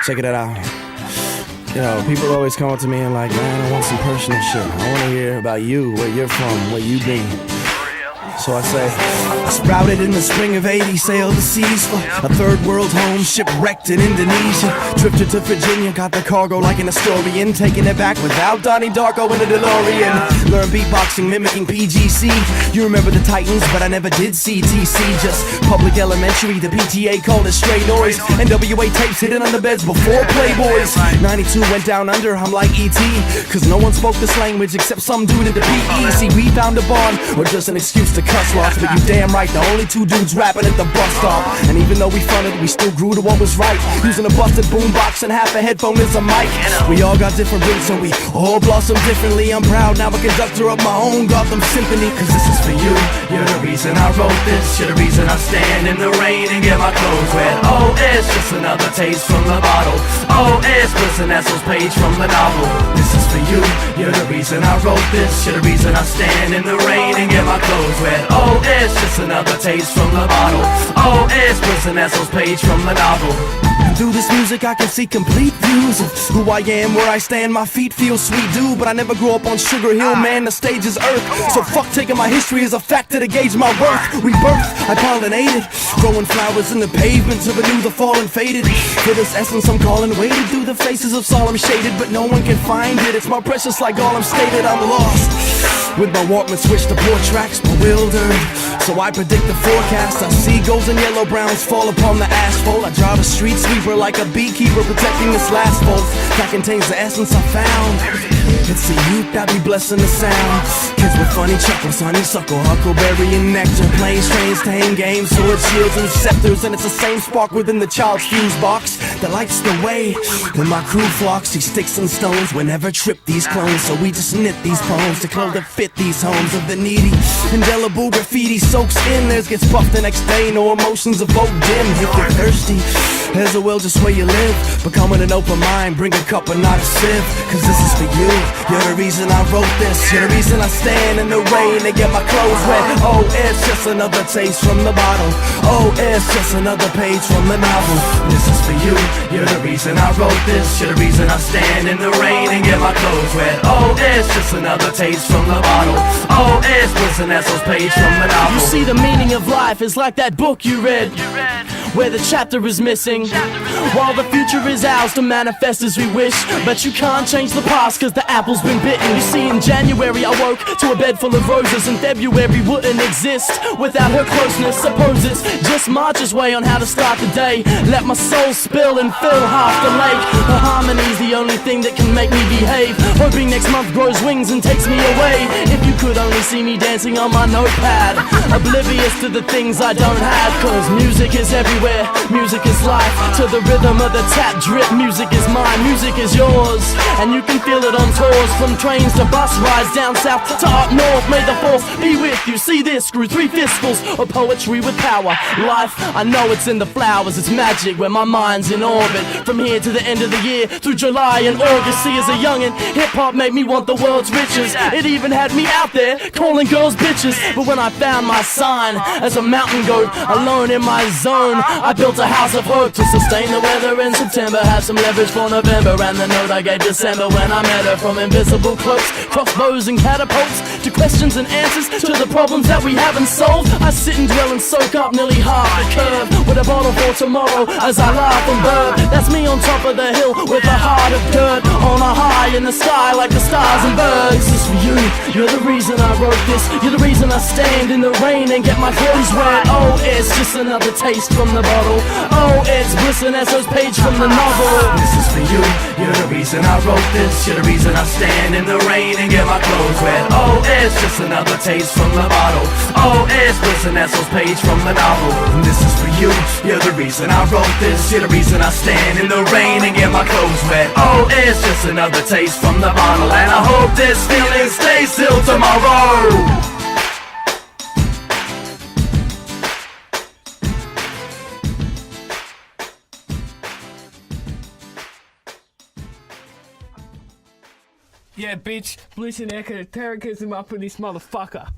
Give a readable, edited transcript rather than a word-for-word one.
Check it out. You know, people always come up to me and like, man, I want some personal shit. I want to hear about you, where you're from, where you been. So I say, sprouted in the spring of 80, sailed the seas for a third world home, shipwrecked in Indonesia. Drifted to Virginia, got the cargo like an Astorian, taking it back without Donnie Darko in a DeLorean. Learned beatboxing, mimicking PGC. You remember the Titans, but I never did CTC. Just public elementary, the PTA called it stray noise. NWA tapes hidden under beds before Playboys. 92 went down under, I'm like E.T. Cause no one spoke this language except some dude in the PE. See, we found a bond, or just an excuse to cuss lots. But you damn right, the only two dudes rapping at the bus stop. And even though we fronted, we still grew to what was right. Using a busted boombox and half a headphone is a mic. We all got different roots and we all blossom differently. I'm proud now a conductor of my own Gotham Symphony. Cause this is for you, you're the reason I wrote this. You're the reason I stand in the rain and get my clothes wet. Oh, it's just another taste from the bottle. Oh, it's Bliss N Eso's page from the novel. This is for you, you're the reason I wrote this. You're the reason I stand in the rain and get my clothes wet. Oh, it's just another taste from the bottle. Oh, it's Bliss N Eso's page from the novel. And through this music I can see complete views of who I am, where I stand, my feet feel sweet, dude. But I never grew up on Sugar Hill, man, the stage is earth. So fuck taking my history as a factor to gauge my worth. Rebirth, I pollinated, growing flowers in the pavement to renew the fallen faded. For this essence I'm calling, waited through the faces of solemn shaded, but no one can find it. It's more precious like all I'm stated, I'm lost. With my Walkman switched to poor tracks, bewildered. So I predict the forecast. I see golds and yellow browns fall upon the asphalt. I drive a street sweeper like a beekeeper protecting this last volt that contains the essence I found. It's the youth that be blessing the sound. Kids with funny chuckles, honeysuckle, huckleberry and nectar. Planes, trains, tame games, swords, shields and scepters. And it's the same spark within the child's fuse box that lights the way. Then my crew flocks, these sticks and stones will never trip these clones. So we just knit these poems to clothe that fit these homes of the needy. Indelible graffiti soaks in, theirs gets buffed the next day. No emotions evoke dim. If you're thirsty, there's a well just where you live. Becoming an open mind, bring a cup and not a sieve. Cause this is for you, you're the reason I wrote this. You're the reason I stand in the rain and get my clothes wet. Oh, it's just another taste from the bottle. Oh, it's just another page from the novel. This is for you, you're the reason I wrote this. You're the reason I stand in the rain and get my clothes wet. Oh, it's just another taste from the bottle. Oh, it's Bliss N Eso's page from the novel. You see, the meaning of life is like that book you read, where the chapter is missing, while the future is ours to manifest as we wish. But you can't change the past cause the apple's been bitten. You see, in January I woke to a bed full of roses, and February wouldn't exist without her closeness. Suppose it's just March's way on how to start the day. Let my soul spill and fill half the lake. Her harmony's the only thing that can make me behave, hoping next month grows wings and takes me away. If you could only see me dancing on my notepad, oblivious to the things I don't have. Cause music is everywhere, music is life. To the rhythm of the tap drip, music is mine, music is yours. And you can feel it on tours, from trains to bus rides, down south to up north. May the force be with you. See this, screw 3 fistfuls of poetry with power. Life, I know it's in the flowers, it's magic where my mind's in orbit. From here to the end of the year, through July and August. See, as a youngin', hip-hop made me want the world's riches. It even had me out there calling girls bitches. But when I found my sign as a mountain goat, alone in my zone, I built a house of hope to sustain the weather in September. Have some leverage for November, and the note I gave December when I met her. From invisible cloaks, crossbows and catapults, to questions and answers to the problems that we haven't solved. I sit and dwell and soak up nearly half the curve, with a bottle for tomorrow as I laugh and burn. That's me on top of the hill with a heart of dirt, on a high in the sky like the stars and birds. This is for you, you're the reason I wrote this. You're the reason I stand in the rain and get my clothes wet. Oh, it's just another taste from the bottle. Oh, it's Bliss N Eso's page from the novel. This is for you, you're the reason I wrote this. You're the reason I stand in the rain and get my clothes wet. Oh, it's just another taste from the bottle. Oh, it's Bliss N Eso's page from the novel. This is for you, you're the reason I wrote this. You're the reason I stand in the rain and get my clothes wet. Oh, it's just another taste from the bottle. And I hope this feeling stays till tomorrow. Yeah, bitch, Bliss N Eso, terrorism up in this motherfucker.